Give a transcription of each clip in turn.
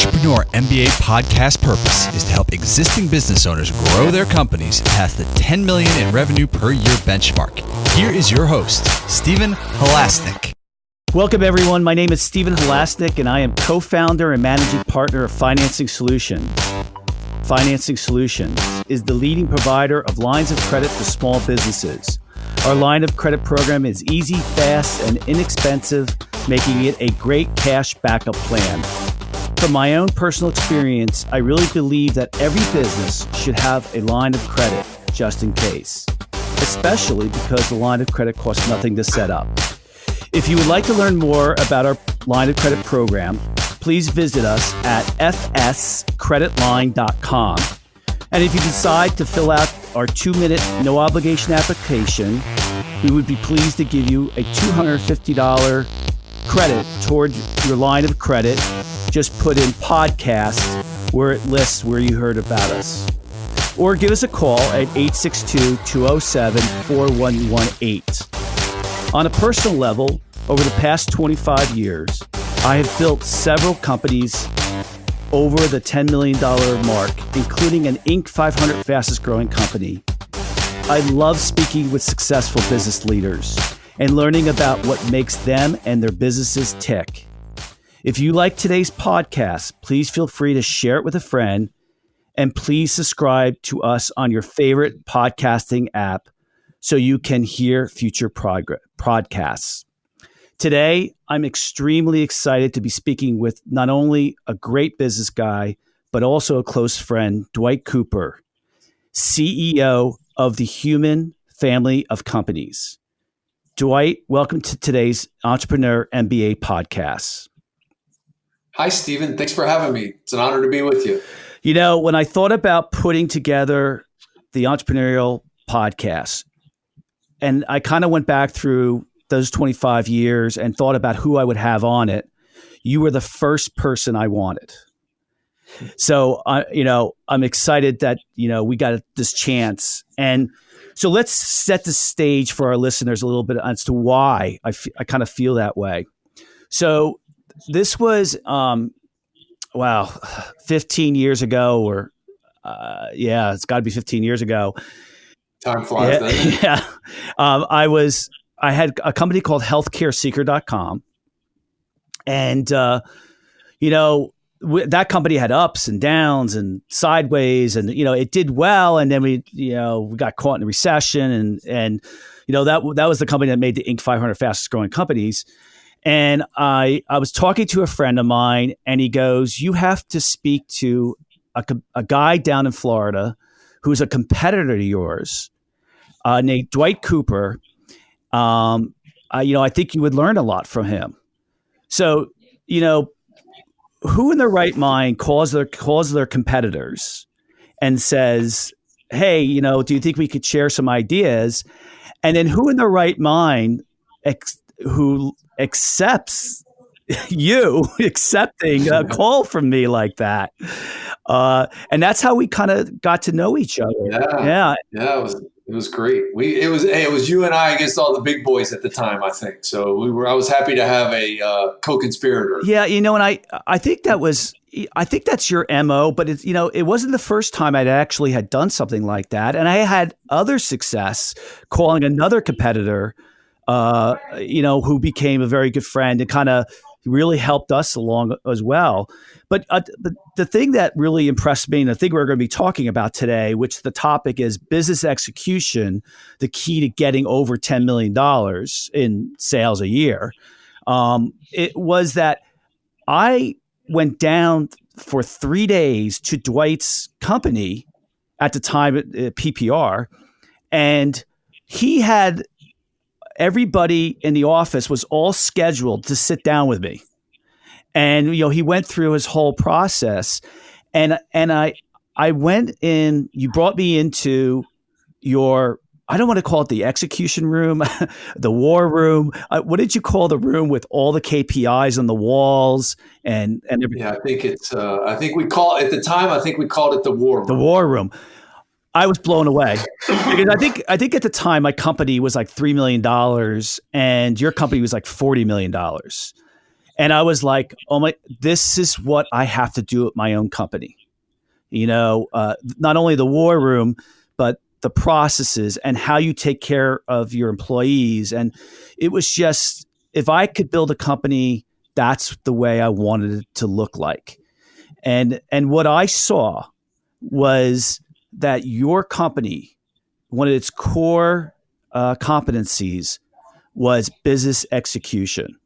Entrepreneur MBA podcast purpose is to help existing business owners grow their companies past the 10 million in revenue per year benchmark. Here is your host, Stephen Halasnik. Welcome, everyone. My name is Stephen Halasnik, and I am co-founder and managing partner of Financing Solutions. Financing Solutions is the leading provider of lines of credit for small businesses. Our line of credit program is easy, fast, and inexpensive, making it a great cash backup plan. From my own personal experience, I really believe that every business should have a line of credit just in case, especially because the line of credit costs nothing to set up. If you would like to learn more about our line of credit program, please visit us at fscreditline.com. And if you decide to fill out our 2-minute no obligation application, we would be pleased to give you a $250 credit toward your line of credit. Just put in podcast where it lists where you heard about us. Or give us a call at 862-207-4118. On a personal level, over the past 25 years, I have built several companies over the $10 million mark, including an Inc. 500 fastest growing company. I love speaking with successful business leaders and learning about what makes them and their businesses tick. If you like today's podcast, please feel free to share it with a friend, and please subscribe to us on your favorite podcasting app so you can hear future podcasts. Today, I'm extremely excited to be speaking with not only a great business guy, but also a close friend, Dwight Cooper, CEO of the Human Family of Companies. Dwight, welcome to today's Entrepreneur MBA podcast. Hi, Stephen. Thanks for having me. It's an honor to be with you. You know, when I thought about putting together the entrepreneurial podcast, and I kind of went back through those 25 years and thought about who I would have on it, you were the first person I wanted. So, I'm excited that, we got this chance. And so let's set the stage for our listeners a little bit as to why I kind of feel that way. So this was, 15 years ago, or it's got to be 15 years ago. Time flies, doesn't it? Yeah. I had a company called healthcareseeker.com. And, that company had ups and downs and sideways, and, it did well. And then we got caught in a recession, and that was the company that made the Inc. 500 fastest growing companies. And I was talking to a friend of mine, and he goes, "You have to speak to a guy down in Florida who's a competitor to yours, named Dwight Cooper. I think you would learn a lot from him." So, who in their right mind calls their competitors and says, "Hey, do you think we could share some ideas?" And then who in their right mind who accepts you accepting a call from me like that? And that's how we kind of got to know each other. Yeah. It was great. It was you and I against all the big boys at the time, I think. So I was happy to have a co-conspirator. Yeah, and I think that's your MO, but it wasn't the first time I'd actually had done something like that. And I had other success calling another competitor, who became a very good friend and kind of really helped us along as well. But the thing that really impressed me, and the thing we're going to be talking about today, which the topic is business execution, the key to getting over $10 million in sales a year, it was that I went down for 3 days to Dwight's company at the time at PPR, and he had everybody in the office was all scheduled to sit down with me. And, he went through his whole process, and I went in, you brought me into your, I don't want to call it the execution room, the war room. What did you call the room with all the KPIs on the walls and everything? Yeah, I think we called it the war room. The war room. I was blown away because I think at the time my company was like $3 million and your company was like $40 million. And I was like, oh my, this is what I have to do at my own company. Not only the war room, but the processes and how you take care of your employees. And it was just, if I could build a company, that's the way I wanted it to look like. And what I saw was that your company, one of its core competencies was business execution.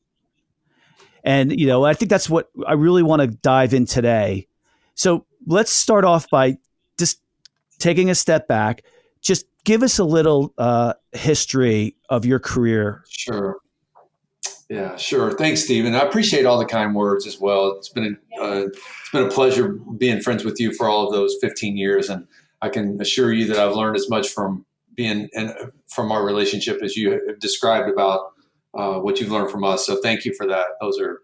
And, I think that's what I really want to dive in today. So let's start off by just taking a step back. Just give us a little history of your career. Sure. Yeah, sure. Thanks, Stephen. I appreciate all the kind words as well. It's been a pleasure being friends with you for all of those 15 years. And I can assure you that I've learned as much from from our relationship as you have described about what you've learned from us. So thank you for that. Those are,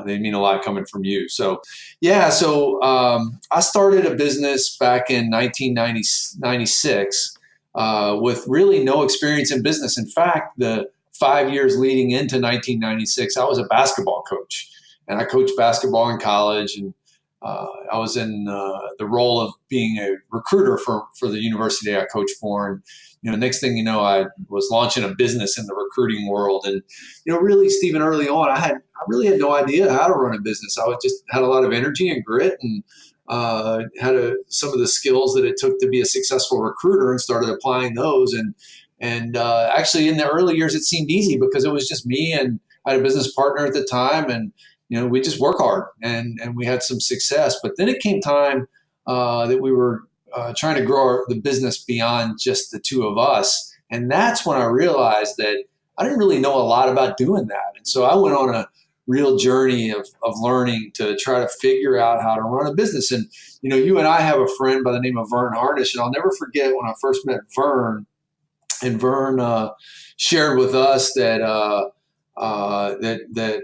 they mean a lot coming from you. So, yeah, I started a business back in 1996 with really no experience in business. In fact, the 5 years leading into 1996, I was a basketball coach, and I coached basketball in college, and I was in the role of being a recruiter for the university I coached for. And, next thing you know, I was launching a business in the recruiting world. And, really, Stephen, early on, I really had no idea how to run a business. I just had a lot of energy and grit, and had some of the skills that it took to be a successful recruiter, and started applying those. And actually, in the early years, it seemed easy because it was just me, and I had a business partner at the time, and we just work hard, and we had some success. But then it came time that we were trying to grow the business beyond just the two of us, and that's when I realized that I didn't really know a lot about doing that. And so I went on a real journey of learning to try to figure out how to run a business. And you and I have a friend by the name of Vern Harnish, and I'll never forget when I first met Vern. And Vern shared with us that that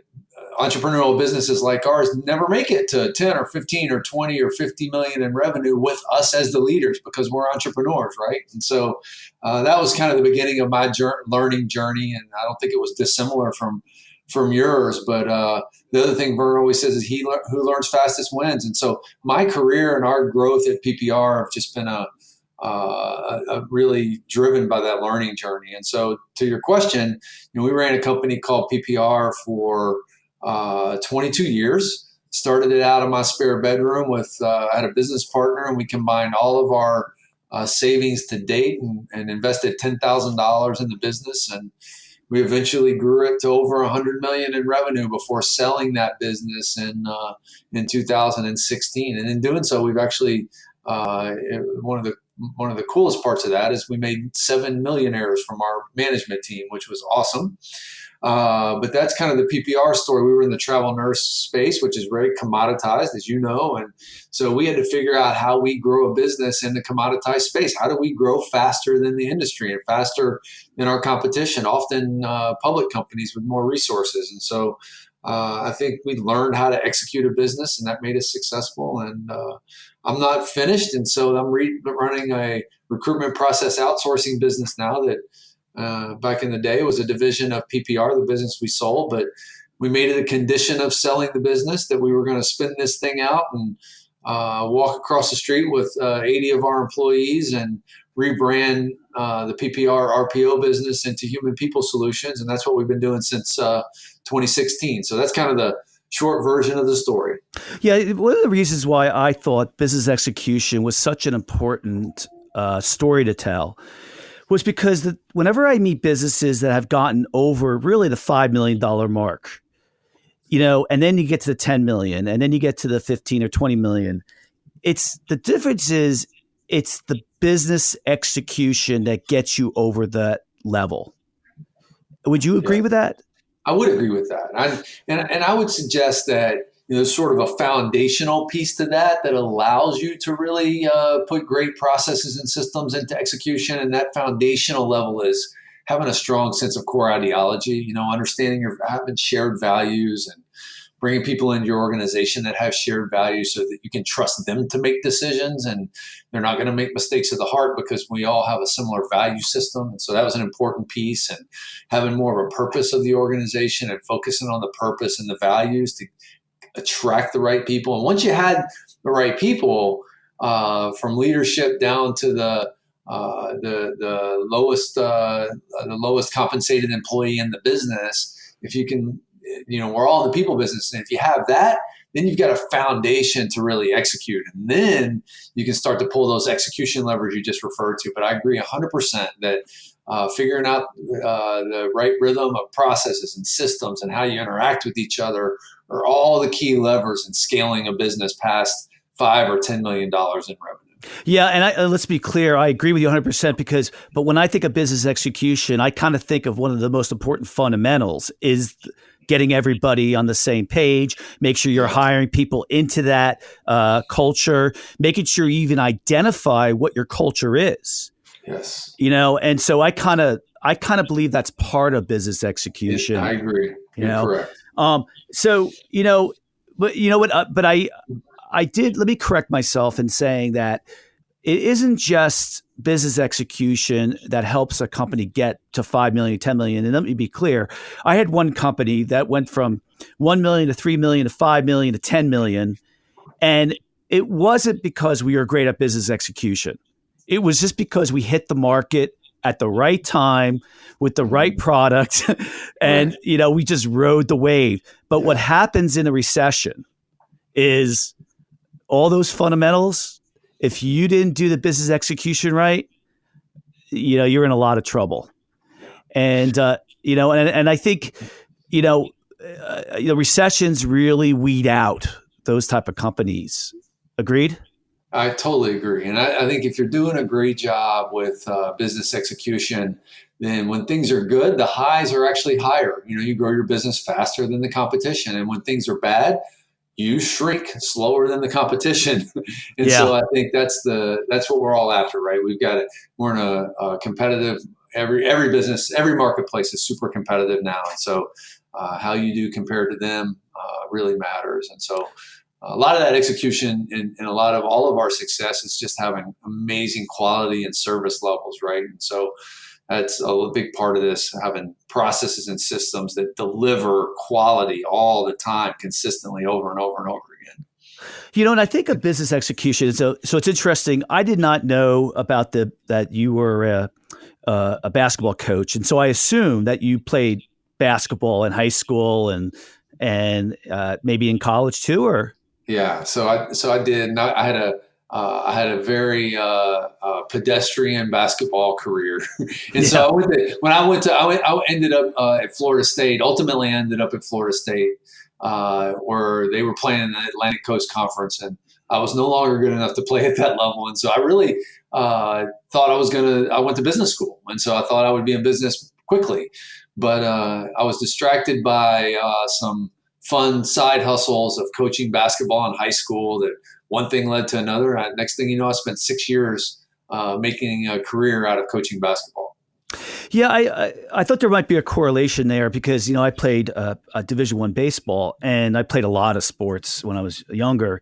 entrepreneurial businesses like ours never make it to 10 or 15 or 20 or 50 million in revenue with us as the leaders, because we're entrepreneurs, right? And so that was kind of the beginning of my learning journey, and I don't think it was dissimilar from yours. But the other thing Vern always says is who learns fastest wins. And so my career and our growth at PPR have just been really driven by that learning journey. And so to your question, we ran a company called PPR for 22 years. Started it out of my spare bedroom I had a business partner, and we combined all of our savings to date and invested $10,000 in the business. And we eventually grew it to over 100 million in revenue before selling that business in 2016. And in doing so, we've actually one of the coolest parts of that is we made 7 millionaires from our management team, which was awesome. But that's kind of the PPR story. We were in the travel nurse space, which is very commoditized, as you know. And so we had to figure out how we grow a business in the commoditized space. How do we grow faster than the industry and faster than our competition, often public companies with more resources? And so I think we learned how to execute a business, and that made us successful. And I'm not finished. And so I'm running a recruitment process outsourcing business now that back in the day was a division of PPR, the business we sold. But we made it a condition of selling the business that we were going to spin this thing out and walk across the street with 80 of our employees and rebrand the PPR RPO business into Human People Solutions. And that's what we've been doing since 2016. So that's kind of the short version of the story. Yeah, one of the reasons why I thought business execution was such an important story to tell was because whenever I meet businesses that have gotten over really the $5 million mark, and then you get to the 10 million, and then you get to the 15 or 20 million, the difference is it's the business execution that gets you over that level. Would you agree with that? I would agree with that. And I would suggest that there's sort of a foundational piece to that allows you to really put great processes and systems into execution. And that foundational level is having a strong sense of core ideology, understanding having shared values and bringing people into your organization that have shared values so that you can trust them to make decisions, and they're not going to make mistakes of the heart because we all have a similar value system. And so that was an important piece, and having more of a purpose of the organization and focusing on the purpose and the values to attract the right people. And once you had the right people, from leadership down to the lowest compensated employee in the business, if you can, we're all in the people business, and if you have that, then you've got a foundation to really execute, and then you can start to pull those execution levers you just referred to. But I agree 100% that figuring out the right rhythm of processes and systems and how you interact with each other are all the key levers in scaling a business past $5 or $10 million in revenue. Yeah, and let's be clear, I agree with you 100% but when I think of business execution, I kind of think of one of the most important fundamentals is getting everybody on the same page, make sure you're hiring people into that culture, making sure you even identify what your culture is. Yes. And so I kind of believe that's part of business execution. I agree. You're correct. So, but you know what, but let me correct myself in saying that it isn't just business execution that helps a company get to 5 million, 10 million. And let me be clear. I had one company that went from 1 million to 3 million to 5 million to 10 million. And it wasn't because we were great at business execution. It was just because we hit the market at the right time with the right product. And, we just rode the wave. But what happens in a recession is all those fundamentals, if you didn't do the business execution right, you're in a lot of trouble. And, and I think, recessions really weed out those type of companies. Agreed? I totally agree. And I think if you're doing a great job with business execution, then when things are good, the highs are actually higher. You grow your business faster than the competition. And when things are bad, you shrink slower than the competition. And so I think that's what we're all after, right? We're in a competitive, every business, every marketplace is super competitive now. And so how you do compared to them really matters. And so a lot of that execution and a lot of all of our success is just having amazing quality and service levels, right? And so that's a big part of this, having processes and systems that deliver quality all the time, consistently over and over and over again. And I think of business execution. So it's interesting. I did not know about that you were a basketball coach, and so I assume that you played basketball in high school and maybe in college too, or. Yeah, so I did. And I had a very pedestrian basketball career, and so I ended up at Florida State. Ultimately, ended up at Florida State, where they were playing in the Atlantic Coast Conference, and I was no longer good enough to play at that level. And so I really thought I went to business school, and so I thought I would be in business quickly, but I was distracted by some fun side hustles of coaching basketball in high school. That one thing led to another. Next thing you know, I spent 6 years making a career out of coaching basketball. Yeah, I thought there might be a correlation there because, I played a Division I baseball, and I played a lot of sports when I was younger.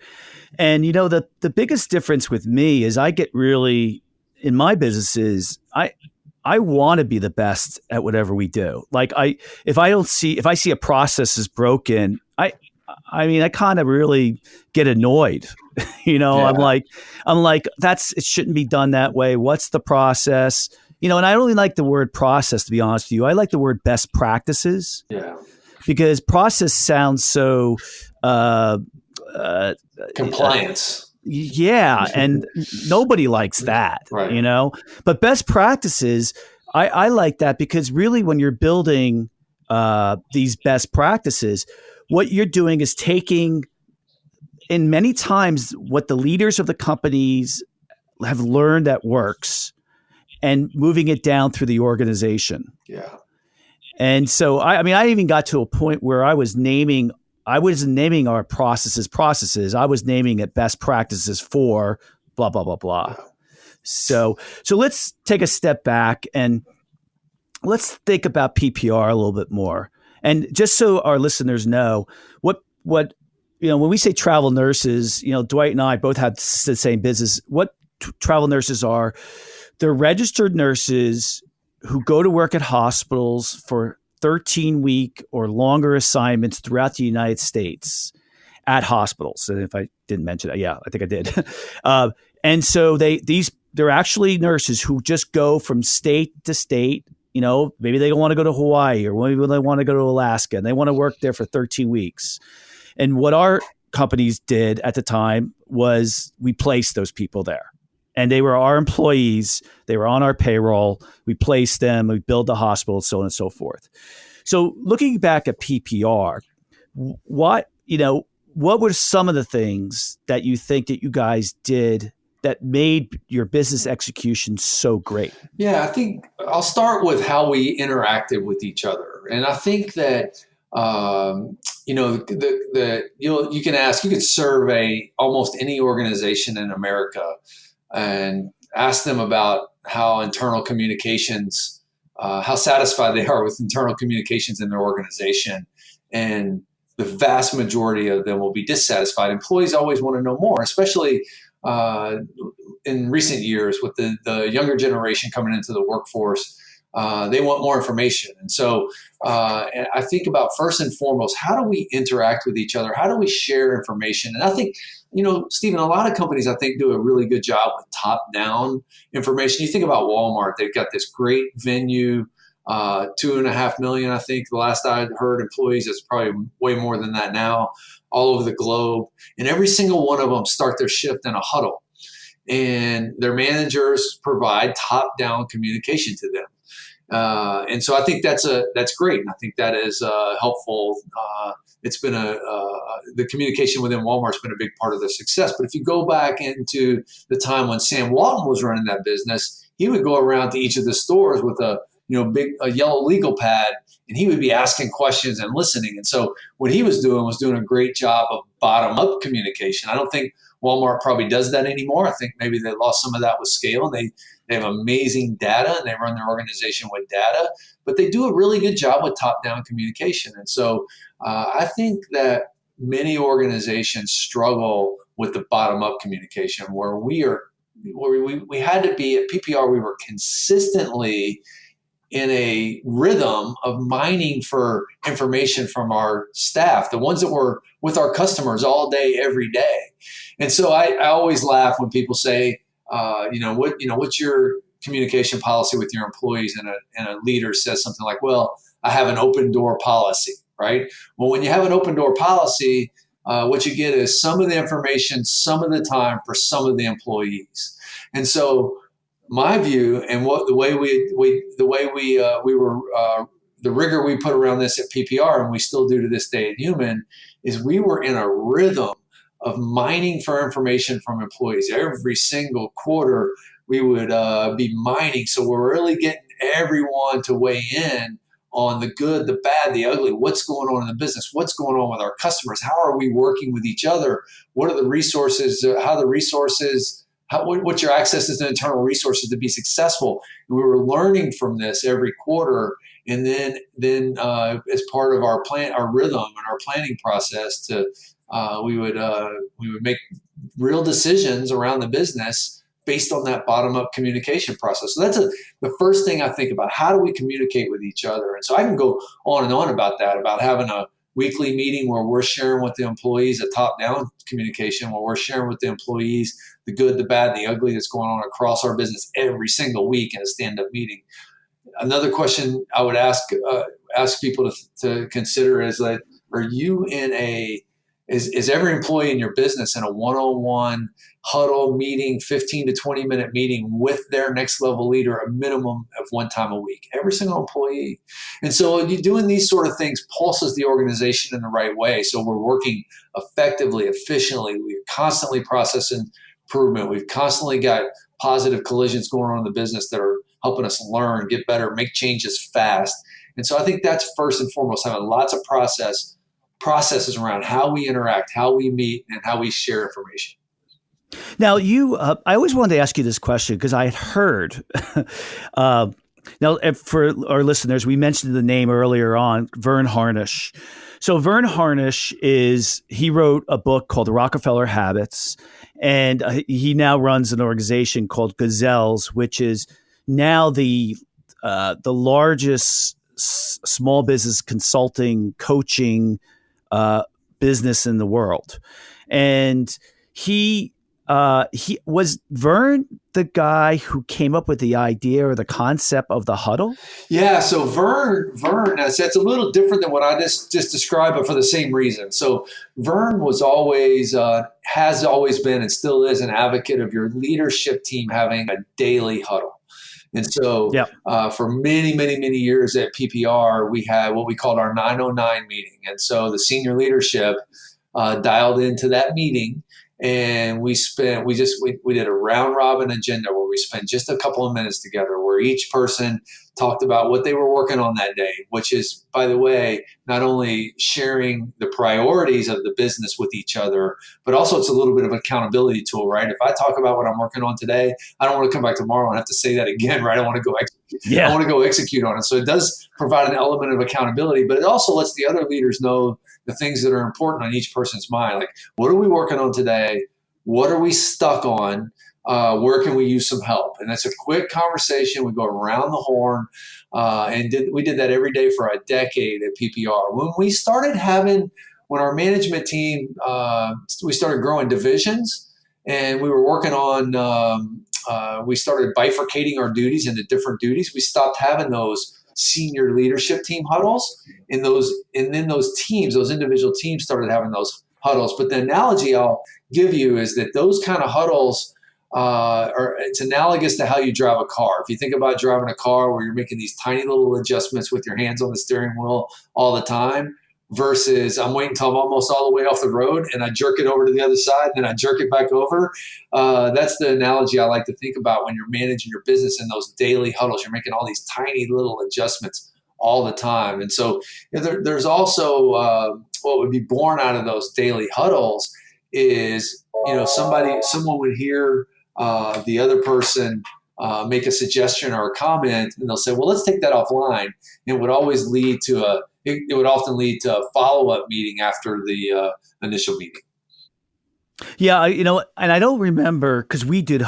And, the biggest difference with me is I get really, in my businesses, I want to be the best at whatever we do. Like if I see a process is broken, I kind of really get annoyed. I'm like, it shouldn't be done that way. What's the process? And I don't really like the word process, to be honest with you. I like the word best practices. Yeah. Because process sounds so compliance. Yeah, and nobody likes that, right. But best practices, I like that because really when you're building these best practices, what you're doing is taking, in many times, what the leaders of the companies have learned that works and moving it down through the organization. Yeah. And so, I even got to a point where I wasn't naming our processes. I was naming it best practices for blah, blah, blah, blah. So let's take a step back and let's think about PPR a little bit more. And just so our listeners know, what, when we say travel nurses, Dwight and I both have the same business. What travel nurses are, they're registered nurses who go to work at hospitals for 13-week or longer assignments throughout the United States at hospitals. And if I didn't mention that, yeah, I think I did. And so they're actually nurses who just go from state to state. Maybe they want to go to Hawaii, or maybe they want to go to Alaska, and they want to work there for 13 weeks. And what our companies did at the time was we placed those people there. And they were our employees. They were on our payroll. We placed them. We billed the hospital, so on and so forth. So looking back at PPR, what were some of the things that you think that you guys did that made your business execution so great? Yeah, I think I'll start with how we interacted with each other. And I think that, you could survey almost any organization in America and ask them about how internal communications, how satisfied they are with internal communications in their organization. And the vast majority of them will be dissatisfied. Employees always want to know more, especially in recent years with the younger generation coming into the workforce. They want more information. And so and I think about, first and foremost, how do we interact with each other? How do we share information? And I think, Stephen, a lot of companies, I think, do a really good job with top-down information. You think about Walmart, they've got this great venue, 2.5 million, I think, the last I heard, employees. It's probably way more than that now, all over the globe. And every single one of them start their shift in a huddle. And their managers provide top-down communication to them. And so I think that's great. And I think that is helpful. It's been the communication within Walmart's been a big part of their success. But if you go back into the time when Sam Walton was running that business, he would go around to each of the stores with a yellow legal pad, and he would be asking questions and listening. And so what he was doing a great job of bottom-up communication. I don't think Walmart probably does that anymore. I think maybe they lost some of that with scale. They have amazing data, and they run their organization with data, but they do a really good job with top-down communication. And so I think that many organizations struggle with the bottom-up communication, where we had to be at PPR. We were consistently in a rhythm of mining for information from our staff, the ones that were with our customers all day, every day. And so I always laugh when people say, what's your communication policy with your employees? And a leader says something like, well, I have an open door policy, right? Well, when you have an open door policy, what you get is some of the information, some of the time for some of the employees. And so my view, and the rigor we put around this at PPR, and we still do to this day at Human, is we were in a rhythm of mining for information from employees. Every single quarter, we would be mining. So we're really getting everyone to weigh in on the good, the bad, the ugly, what's going on in the business, what's going on with our customers, how are we working with each other, what are the resources, what's your access to the internal resources to be successful. And we were learning from this every quarter. And then as part of our rhythm and our planning process, we would make real decisions around the business based on that bottom-up communication process. So that's the first thing I think about. How do we communicate with each other? And so I can go on and on about that, about having a weekly meeting where we're sharing with the employees, a top-down communication where we're sharing with the employees the good, the bad, and the ugly that's going on across our business every single week in a stand-up meeting. Another question I would ask people to consider is that, is every employee in your business in a one-on-one huddle meeting, 15 to 20 minute meeting with their next level leader, a minimum of one time a week, every single employee. And so you doing these sort of things pulses the organization in the right way. So we're working effectively, efficiently. We're constantly processing improvement. We've constantly got positive collisions going on in the business that are helping us learn, get better, make changes fast. And so I think that's first and foremost, having lots of processes around how we interact, how we meet, and how we share information. Now, I always wanted to ask you this question because I had heard Now, for our listeners, we mentioned the name earlier on, Verne Harnish. So Verne Harnish he wrote a book called Rockefeller Habits, and he now runs an organization called Gazelles, which is now the largest small business consulting coaching business in the world. And he was Verne the guy who came up with the idea or the concept of the huddle? Yeah, so Verne, it's a little different than what I just described, but for the same reason. So Verne has always been, and still is, an advocate of your leadership team having a daily huddle. And so for many, many, many years at PPR, we had what we called our 909 meeting. And so the senior leadership dialed into that meeting. And we did a round robin agenda where we spent just a couple of minutes together where each person talked about what they were working on that day, which is, by the way, not only sharing the priorities of the business with each other, but also it's a little bit of an accountability tool, right? If I talk about what I'm working on today, I don't want to come back tomorrow and have to say that again, right? I want to go execute on it. So it does provide an element of accountability, but it also lets the other leaders know the things that are important on each person's mind. Like, what are we working on today? What are we stuck on? Where can we use some help? And that's a quick conversation. We go around the horn, we did that every day for a decade at PPR. When our management team, we started growing divisions, and we were working on, we started bifurcating our duties into different duties. We stopped having those senior leadership team huddles, and then those individual teams started having those huddles. But the analogy I'll give you is that those kind of huddles it's analogous to how you drive a car. If you think about driving a car where you're making these tiny little adjustments with your hands on the steering wheel all the time, versus I'm waiting until I'm almost all the way off the road and I jerk it over to the other side and then I jerk it back over. That's the analogy I like to think about when you're managing your business in those daily huddles. You're making all these tiny little adjustments all the time. And so there's also what would be born out of those daily huddles is, someone would hear the other person make a suggestion or a comment, and they'll say, well, let's take that offline. And it would often lead to a follow-up meeting after the initial meeting. Yeah, and I don't remember, because we do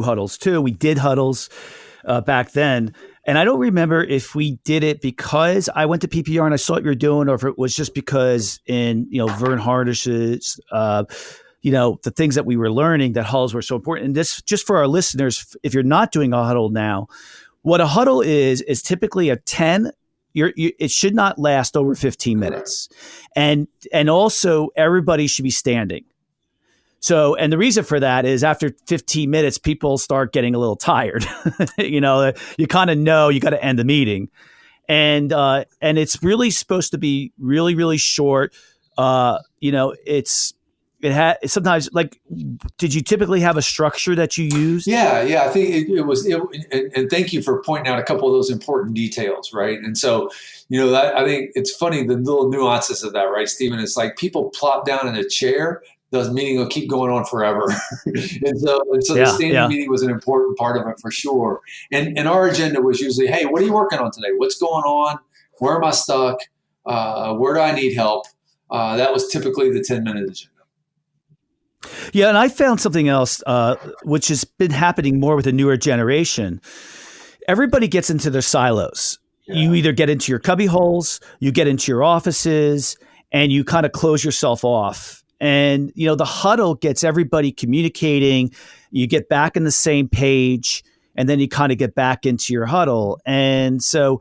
huddles too. We did huddles back then. And I don't remember if we did it because I went to PPR and I saw what you were doing, or if it was just because in, Verne Harnish's, the things that we were learning, that huddles were so important. And this, just for our listeners, if you're not doing a huddle now, what a huddle is typically it should not last over 15 minutes. And also everybody should be standing. So, and the reason for that is after 15 minutes, people start getting a little tired. You kind of know you got to end the meeting. And it's really supposed to be really, really short. It had sometimes, like, did you typically have a structure that you used? Yeah. I think it was, and thank you for pointing out a couple of those important details, right? And so, I think it's funny, the little nuances of that, right, Stephen? It's like people plop down in a chair, the meeting will keep going on forever. and so the standing meeting was an important part of it for sure. And our agenda was usually, hey, what are you working on today? What's going on? Where am I stuck? Where do I need help? That was typically the 10-minute agenda. Yeah, and I found something else, which has been happening more with the newer generation. Everybody gets into their silos. Yeah. You either get into your cubby holes, you get into your offices, and you kind of close yourself off. And, the huddle gets everybody communicating. You get back on the same page, and then you kind of get back into your huddle. And so,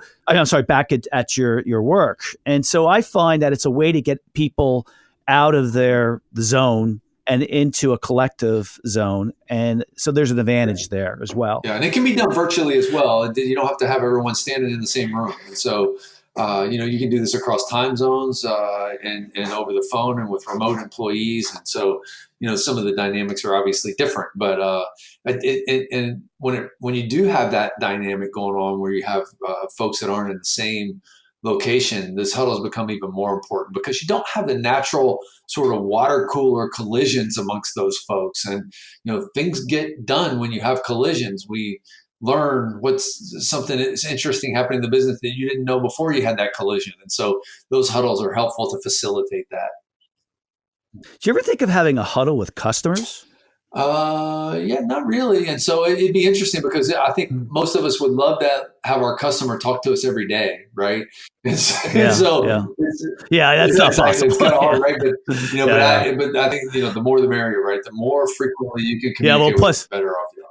back at your work. And so I find that it's a way to get people out of the zone and into a collective zone. And so there's an advantage there as well. Yeah, and it can be done virtually as well. You don't have to have everyone standing in the same room. And so, you can do this across time zones and over the phone and with remote employees. And so, some of the dynamics are obviously different. But and when you do have that dynamic going on where you have folks that aren't in the same location, this huddles become even more important because you don't have the natural sort of water cooler collisions amongst those folks. And, things get done when you have collisions. We learn what's something that's interesting happening in the business that you didn't know before you had that collision. And so those huddles are helpful to facilitate that. Do you ever think of having a huddle with customers? Yeah, not really. And so it'd be interesting because I think most of us would love to have our customer talk to us every day, right? And so that's not possible. It's kind of hard, right? But I think the more the merrier, right? The more frequently you can communicate, the better off you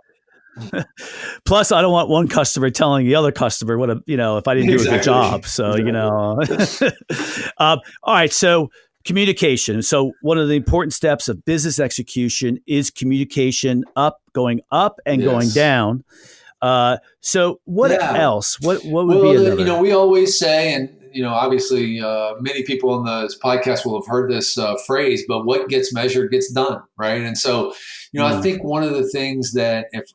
are. Plus, I don't want one customer telling the other customer what if I didn't do a good job. So all right, so. Communication. So one of the important steps of business execution is communication going up and going down. So what else? What would be another? We always say, and obviously many people in this podcast will have heard this phrase, but what gets measured gets done, right? And so, I think one of the things that if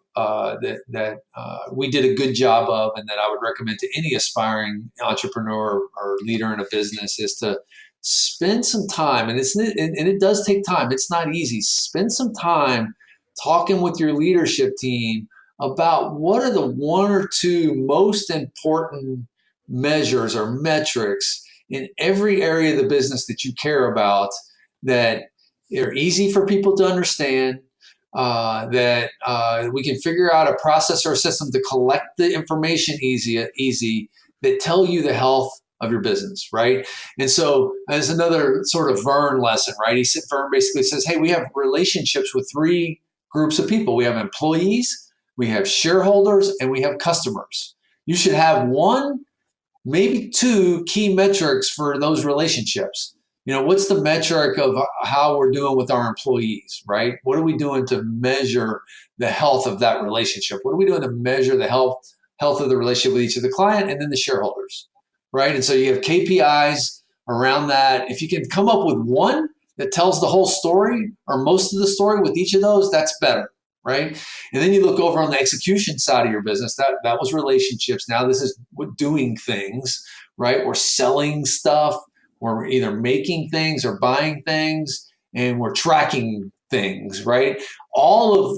we did a good job of, and that I would recommend to any aspiring entrepreneur or leader in a business, is to spend some time, and it does take time. It's not easy. Spend some time talking with your leadership team about what are the one or two most important measures or metrics in every area of the business that you care about, that are easy for people to understand, that we can figure out a process or a system to collect the information easy that tell you the health of your business, right? And so as another sort of Vern lesson, right? Vern basically says, hey, we have relationships with three groups of people. We have employees, we have shareholders, and we have customers. You should have one, maybe two key metrics for those relationships. What's the metric of how we're doing with our employees, right? What are we doing to measure the health of that relationship? What are we doing to measure the health of the relationship with each of the client and then the shareholders? Right. And so you have KPIs around that. If you can come up with one that tells the whole story or most of the story with each of those, that's better. Right. And then you look over on the execution side of your business. That was relationships. Now this is doing things, right? We're selling stuff. We're either making things or buying things, and we're tracking things, right?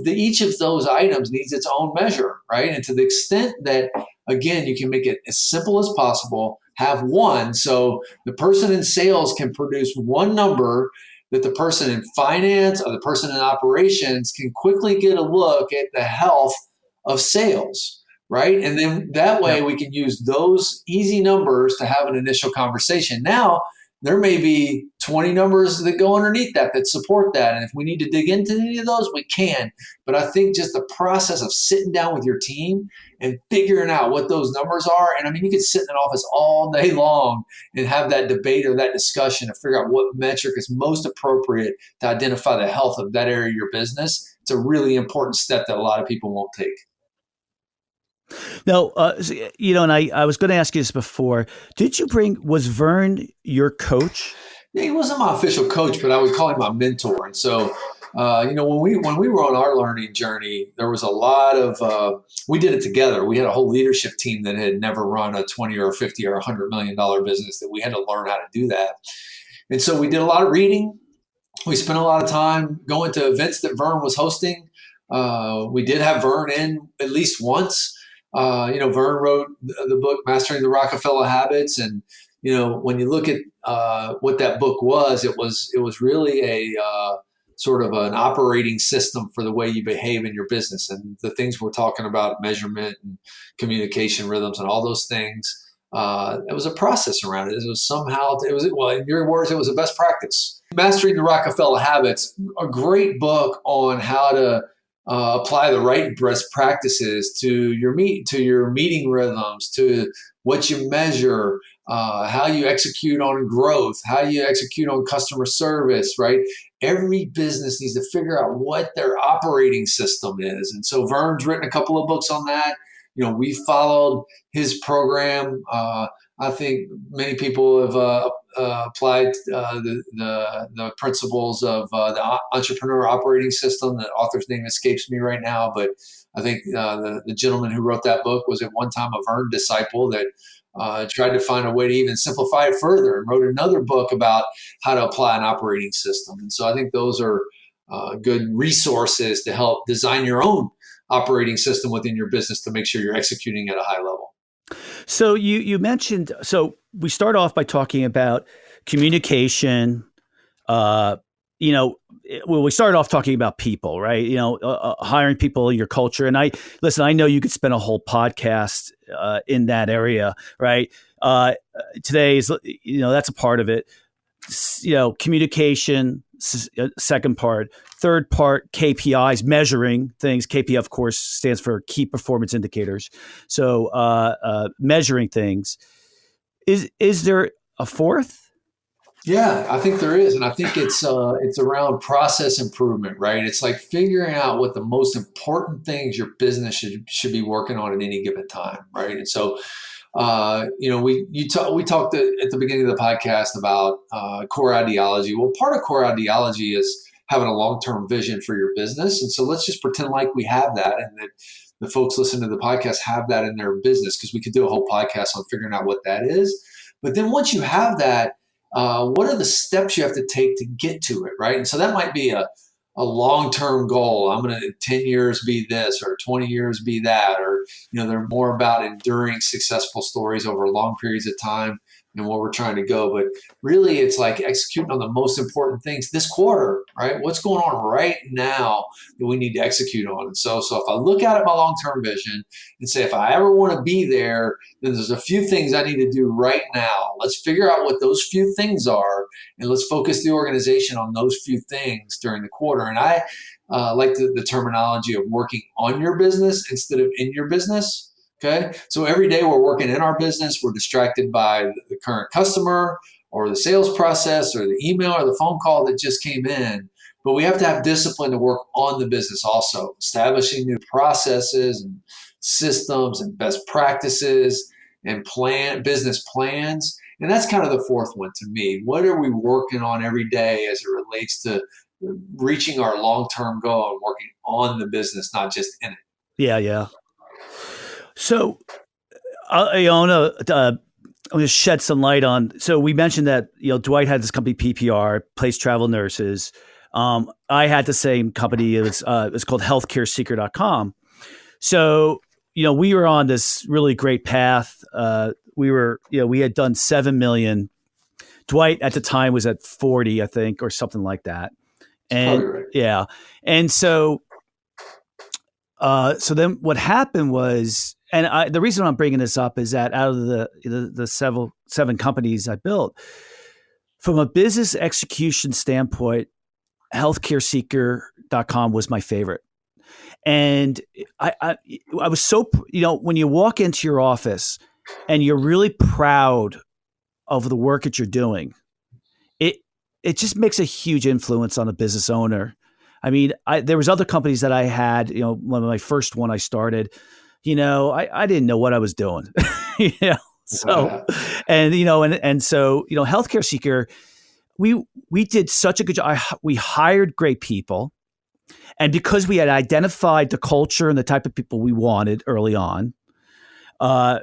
Each of those items needs its own measure, right? And to the extent that, again, you can make it as simple as possible, have one. So the person in sales can produce one number that the person in finance or the person in operations can quickly get a look at the health of sales, right? And then that way we can use those easy numbers to have an initial conversation. Now, there may be 20 numbers that go underneath that support that. And if we need to dig into any of those, we can. But I think just the process of sitting down with your team and figuring out what those numbers are. And you could sit in an office all day long and have that debate or that discussion to figure out what metric is most appropriate to identify the health of that area of your business. It's a really important step that a lot of people won't take. No, and I was going to ask you this before. Was Vern your coach? Yeah, he wasn't my official coach, but I would call him my mentor. And so, when we were on our learning journey, there was a lot of, we did it together. We had a whole leadership team that had never run a 20 or 50 or $100 million business, that we had to learn how to do that. And so we did a lot of reading. We spent a lot of time going to events that Vern was hosting. We did have Vern in at least once. Vern wrote the book, Mastering the Rockefeller Habits. And, when you look at what that book was, it was really a sort of an operating system for the way you behave in your business. And the things we're talking about, measurement and communication rhythms and all those things, it was a process around it. In your words, it was a best practice. Mastering the Rockefeller Habits, a great book on how to apply the right best practices to your meeting rhythms, to what you measure, how you execute on growth, how you execute on customer service, right? Every business needs to figure out what their operating system is. And so Vern's written a couple of books on that. We followed his program. I think many people have applied the principles of the entrepreneur operating system. The author's name escapes me right now, but I think the gentleman who wrote that book was at one time a Vern disciple that tried to find a way to even simplify it further and wrote another book about how to apply an operating system. And so I think those are good resources to help design your own operating system within your business to make sure you're executing at a high level. So you mentioned, so we start off by talking about communication. We started off talking about people, right? Hiring people in your culture. And I know you could spend a whole podcast in that area, right? Today is, that's a part of it. Communication, second part. Third part, KPIs, measuring things. KPI, of course, stands for key performance indicators. So measuring things. Is there a fourth? Yeah, I think there is. And I think it's around process improvement, right? It's like figuring out what the most important things your business should be working on at any given time, right? And so, we talked at the beginning of the podcast about core ideology. Well, part of core ideology is having a long-term vision for your business. And so let's just pretend like we have that, and that the folks listening to the podcast have that in their business, because we could do a whole podcast on figuring out what that is. But then once you have that, what are the steps you have to take to get to it, right? And so that might be a long-term goal. I'm going to 10 years be this, or 20 years be that, or, they're more about enduring successful stories over long periods of time and where we're trying to go. But really, it's like executing on the most important things this quarter, right? What's going on right now that we need to execute on? And so if I look at my long-term vision and say, if I ever want to be there, then there's a few things I need to do right now. Let's figure out what those few things are, and let's focus the organization on those few things during the quarter. And I like the terminology of working on your business instead of in your business. Okay. So every day we're working in our business, we're distracted by the current customer or the sales process or the email or the phone call that just came in. But we have to have discipline to work on the business also, establishing new processes and systems and best practices and business plans. And that's kind of the fourth one to me. What are we working on every day as it relates to reaching our long-term goal and working on the business, not just in it? Yeah. So, I want to shed some light on. So we mentioned that Dwight had this company PPR, Place Travel Nurses. I had the same company. It was called healthcareseeker.com. So we were on this really great path. We had done 7 million. Dwight at the time was at 40, I think, or something like that. And right. Yeah, and so then what happened was. And the reason I'm bringing this up is that out of the seven companies I built, from a business execution standpoint, healthcareseeker.com was my favorite. And I was so, when you walk into your office and you're really proud of the work that you're doing, it just makes a huge influence on a business owner. I mean, there was other companies that I had, when my first one I started, I didn't know what I was doing, So, and so, Healthcare Seeker, we did such a good job. We hired great people, and because we had identified the culture and the type of people we wanted early on,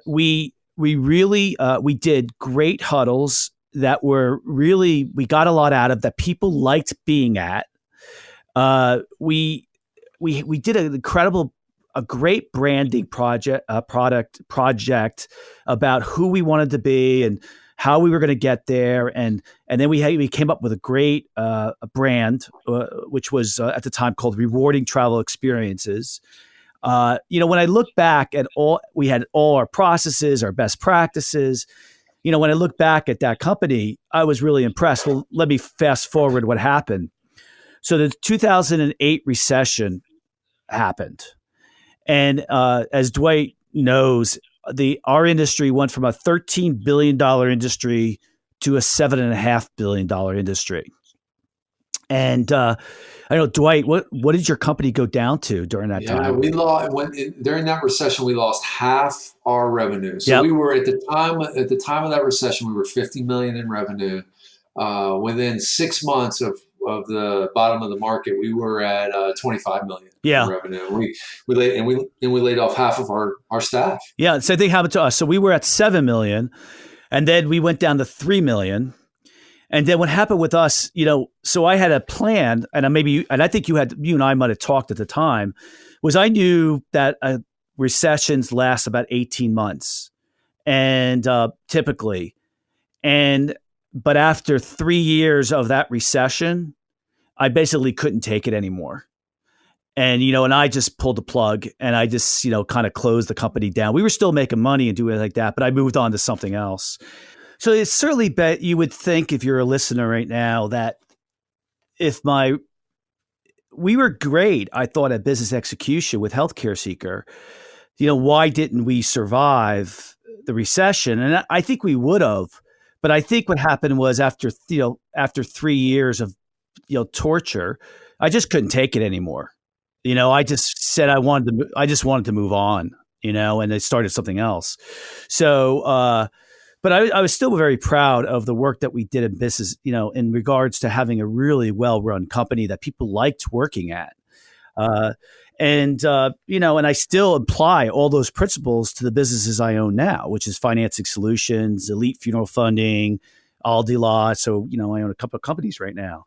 we really we did great huddles that were really, we got a lot out of, that people liked being at. We did a great branding project about who we wanted to be and how we were going to get there, and then we came up with a great brand, which was at the time called Rewarding Travel Experiences. When I look back at we had all our processes, our best practices. When I look back at that company, I was really impressed. Well, let me fast forward what happened. So the 2008 recession happened. And as Dwight knows, our industry went from a $13 billion industry to a $7.5 billion industry. And I know, Dwight, what did your company go down to during that time? We lost during that recession. We lost half our revenue. So we were at the time of that recession, we were 50 million in revenue. Within 6 months of the bottom of the market, we were at 25 million in revenue. We laid off half of our staff. Yeah, same thing happened to us. So we were at 7 million, and then we went down to 3 million. And then what happened with us, so I had a plan, and I think you and I might have talked at the time, was I knew that recessions last about 18 months, and typically, but after 3 years of that recession, I basically couldn't take it anymore. And, and I just pulled the plug, and I just, kind of closed the company down. We were still making money and doing it like that, but I moved on to something else. So it's certainly you would think, if you're a listener right now, that we were great, I thought, at business execution with Healthcare Seeker. Why didn't we survive the recession? And I think we would have, but I think what happened was after 3 years of, torture, I just couldn't take it anymore. I just said I just wanted to move on, and I started something else. So, but I was still very proud of the work that we did in business, in regards to having a really well-run company that people liked working at. And I still apply all those principles to the businesses I own now, which is Financing Solutions, Elite Funeral Funding, Aldi Lot. So, I own a couple of companies right now.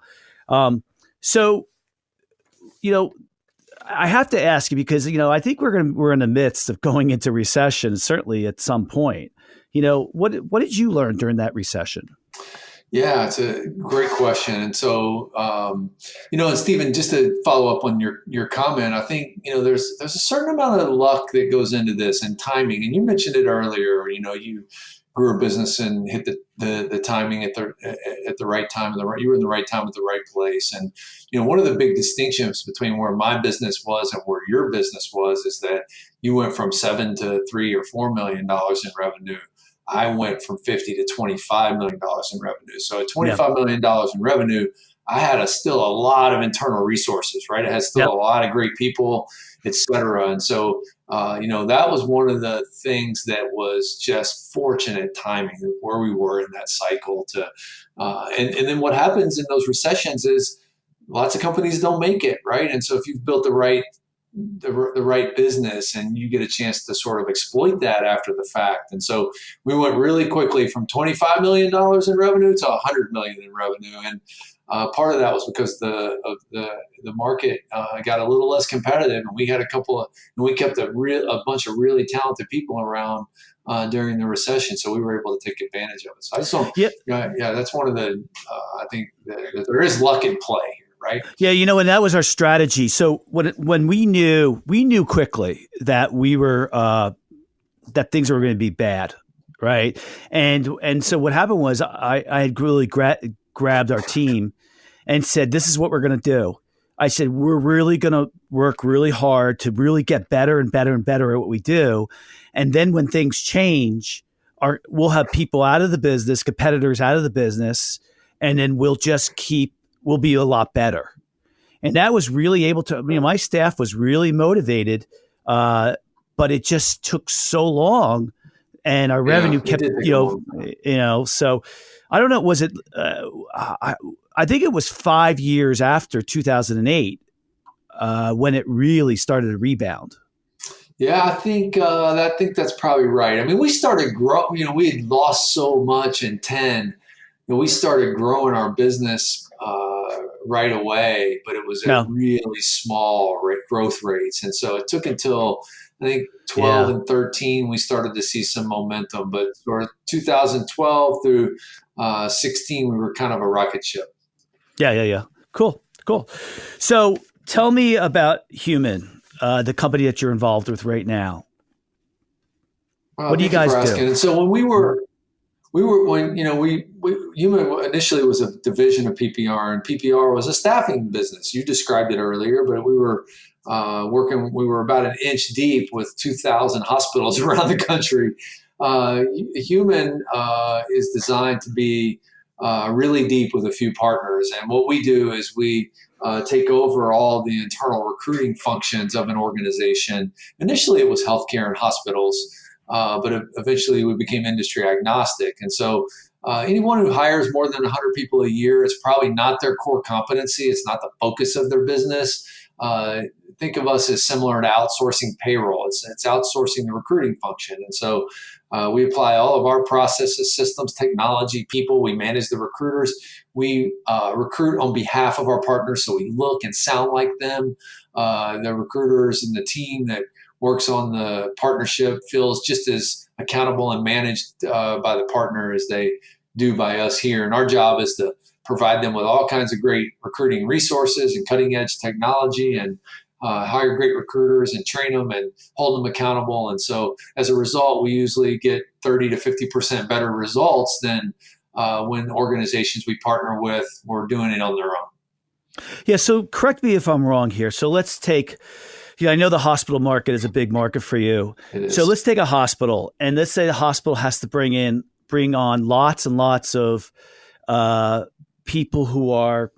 I have to ask you because, I think we're in the midst of going into recession, certainly at some point. What did you learn during that recession? Yeah, it's a great question. And so, and Stephen, just to follow up on your comment, I think, there's a certain amount of luck that goes into this and timing. And you mentioned it earlier, you grew a business and hit the timing at the right time. You were in the right time at the right place. And, one of the big distinctions between where my business was and where your business was is that you went from $7 to $3 or $4 million in revenue. I went from $50 to $25 million in revenue. So at $25 million in revenue, I had still a lot of internal resources, right? It has still a lot of great people, et cetera. And so, that was one of the things that was just fortunate timing of where we were in that cycle and then what happens in those recessions is lots of companies don't make it, right? And so if you've built the right business and you get a chance to sort of exploit that after the fact. And so we went really quickly from $25 million in revenue to $100 million in revenue. And part of that was because the market got a little less competitive, and we had we kept a bunch of really talented people around during the recession. So we were able to take advantage of it. So I just don't, that's one of the, I think that there is luck in play. Right. Yeah, and that was our strategy. So when we knew quickly that we were that things were going to be bad, right? And so what happened was I had really grabbed our team and said, "This is what we're going to do." I said, "We're really going to work really hard to really get better and better and better at what we do, and then when things change, we'll have people out of the business, competitors out of the business, and then we'll be a lot better." And that was really able to, my staff was really motivated, but it just took so long, and our revenue kept, so I don't know, was it, I think it was 5 years after 2008 when it really started to rebound. Yeah, I think that's probably right. I mean, we started growing, we had lost so much in 10, we started growing our business right away, but it was at really small growth rates. And so it took until I think 12 and 13, we started to see some momentum, but sort of 2012 through 16, we were kind of a rocket ship. Yeah. Cool. So tell me about Human, the company that you're involved with right now. What do you guys do? And so when Human initially was a division of PPR, and PPR was a staffing business. You described it earlier, but we were we were about an inch deep with 2,000 hospitals around the country. Human is designed to be really deep with a few partners. And what we do is we take over all the internal recruiting functions of an organization. Initially, it was healthcare and hospitals. But eventually we became industry agnostic. And so anyone who hires more than 100 people a year, it's probably not their core competency. It's not the focus of their business. Think of us as similar to outsourcing payroll. It's outsourcing the recruiting function. And so We apply all of our processes, systems, technology, people. We manage the recruiters. We recruit on behalf of our partners, so we look and sound like them. The recruiters and the team that works on the partnership feels just as accountable and managed by the partner as they do by us here. And our job is to provide them with all kinds of great recruiting resources and cutting edge technology, and hire great recruiters and train them and hold them accountable. And so as a result, we usually get 30 to 50% better results than when organizations we partner with were doing it on their own. Yeah. So correct me if I'm wrong here. So let's take, I know the hospital market is a big market for you. It is. So let's take a hospital, and let's say the hospital has to bring on lots and lots of people who are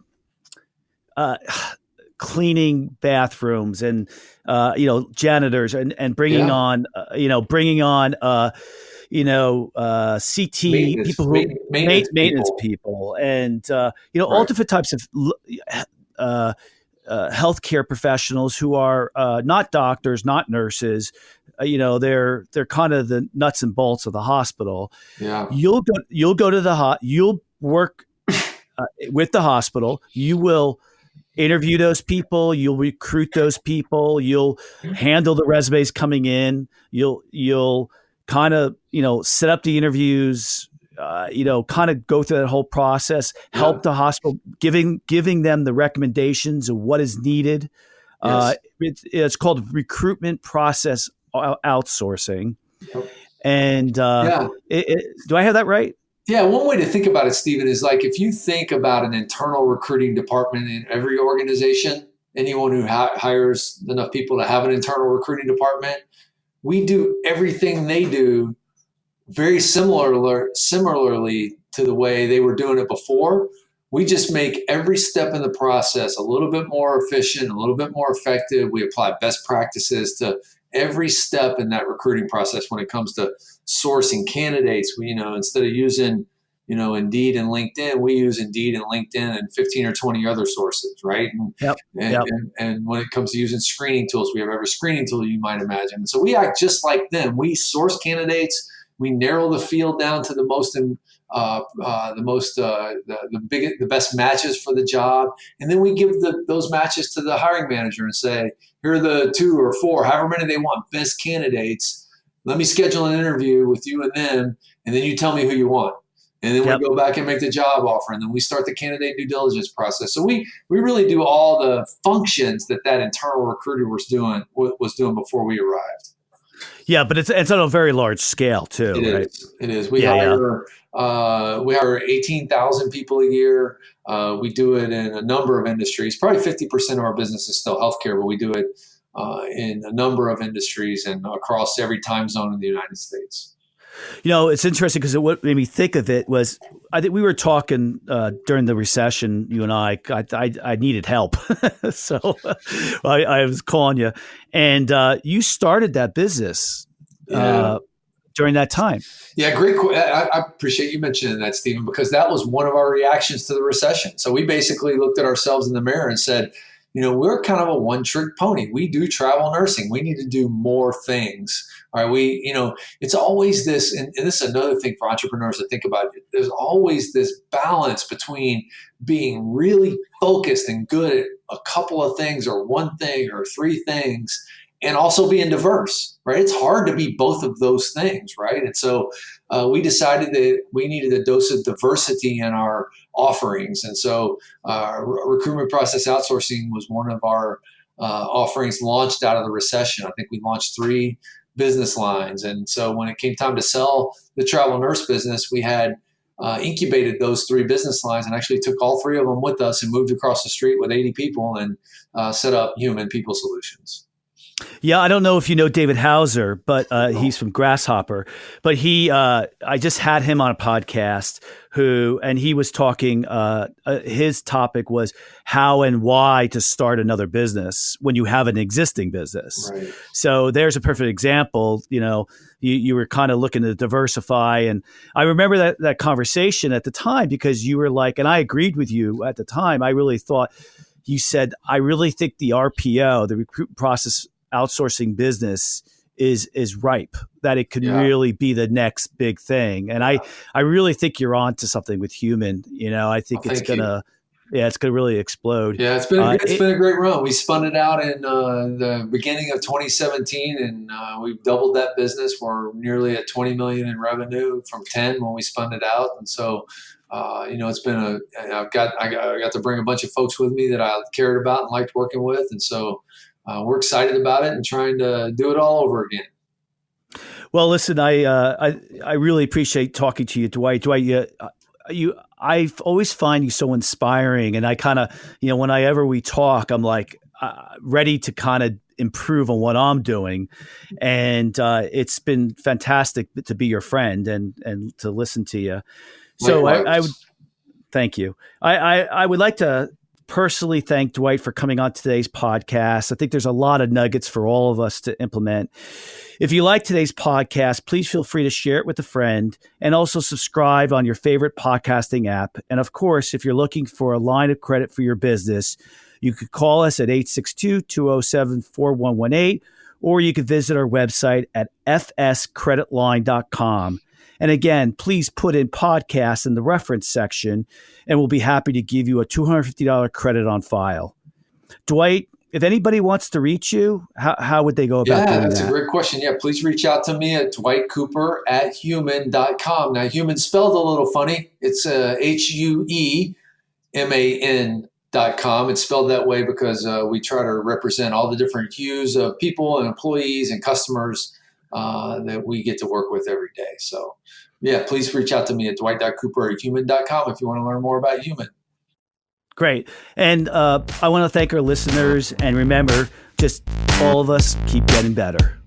cleaning bathrooms and janitors and bringing on CT Maintenance, people who maintenance people. people and all Right. different types of healthcare professionals who are not doctors, not nurses. They're kind of the nuts and bolts of the hospital. Yeah. You'll go to you'll work with the hospital. You will interview those people. You'll recruit those people. You'll handle the resumes coming in. You'll kind of set up the interviews. Kind of go through that whole process. Help the hospital, giving them the recommendations of what is needed. Yes. It's called recruitment process outsourcing. Yep. And do I have that right? Yeah, one way to think about it, Stephen, is like if you think about an internal recruiting department in every organization, anyone who hires enough people to have an internal recruiting department, we do everything they do very similarly to the way they were doing it before. We just make every step in the process a little bit more efficient, a little bit more effective. We apply best practices to every step in that recruiting process when it comes to sourcing candidates. We, instead of using, Indeed and LinkedIn, we use Indeed and LinkedIn and 15 or 20 other sources, right? And when it comes to using screening tools, we have every screening tool you might imagine. And so we act just like them. We source candidates. We narrow the field down to the best matches for the job, and then we give those matches to the hiring manager and say, here are the 2 or 4, however many they want, best candidates. Let me schedule an interview with you and them, and then you tell me who you want. And then we go back and make the job offer, and then we start the candidate due diligence process. So we really do all the functions that internal recruiter was doing before we arrived. Yeah, but it's on a very large scale too. It is. We hire 18,000 people a year. We do it in a number of industries. Probably 50% of our business is still healthcare, but we do it in a number of industries and across every time zone in the United States. It's interesting because what made me think of it was I think we were talking during the recession. You and I needed help, so I was calling you, and you started that business during that time. Yeah, great. I appreciate you mentioning that, Stephen, because that was one of our reactions to the recession. So we basically looked at ourselves in the mirror and said, we're kind of a one-trick pony. We do travel nursing. We need to do more things. All right. It's always this, and this is another thing for entrepreneurs to think about. There's always this balance between being really focused and good at a couple of things or one thing or 3 things, and also being diverse, right? It's hard to be both of those things, right? And so we decided that we needed a dose of diversity in our offerings. And so recruitment process outsourcing was one of our offerings launched out of the recession. I think we launched 3 business lines. And so when it came time to sell the travel nurse business, we had incubated those 3 business lines and actually took all 3 of them with us and moved across the street with 80 people and set up Human People Solutions. Yeah, I don't know if you know David Hauser, but he's from Grasshopper. But I just had him on a podcast and he was talking, his topic was how and why to start another business when you have an existing business. Right. So there's a perfect example. You were kind of looking to diversify. And I remember that conversation at the time because you were like, and I agreed with you at the time, I really thought, you said, I really think the RPO, the recruitment process outsourcing business, is ripe, that it could really be the next big thing. And I really think you're on to something with Human. I think it's gonna really explode. Yeah, it's been a great run. We spun it out in the beginning of 2017, and we've doubled that business. We're nearly at 20 million in revenue from 10 when we spun it out, and so it's been I got to bring a bunch of folks with me that I cared about and liked working with, and so we're excited about it and trying to do it all over again. Well, listen, I really appreciate talking to you, Dwight. Dwight, I always find you so inspiring, and I kind of, whenever we talk, I'm like ready to kind of improve on what I'm doing, and it's been fantastic to be your friend and to listen to you. So I would thank you. I would like to personally thank Dwight for coming on today's podcast. I think there's a lot of nuggets for all of us to implement. If you like today's podcast, please feel free to share it with a friend, and also subscribe on your favorite podcasting app. And of course, if you're looking for a line of credit for your business, you could call us at 862-207-4118, or you could visit our website at fscreditline.com. And again, please put in podcast in the reference section, and we'll be happy to give you a $250 credit on file. Dwight, if anybody wants to reach you, how would they go about doing that? Yeah, that's a great question. Yeah, please reach out to me at dwightcooper@human.com. Now, Human spelled a little funny. It's HUEMAN.com. It's spelled that way because we try to represent all the different hues of people and employees and customers that we get to work with every day. So, yeah, please reach out to me at dwight.cooper@human.com if you want to learn more about Human. Great. And I want to thank our listeners. And remember, just all of us keep getting better.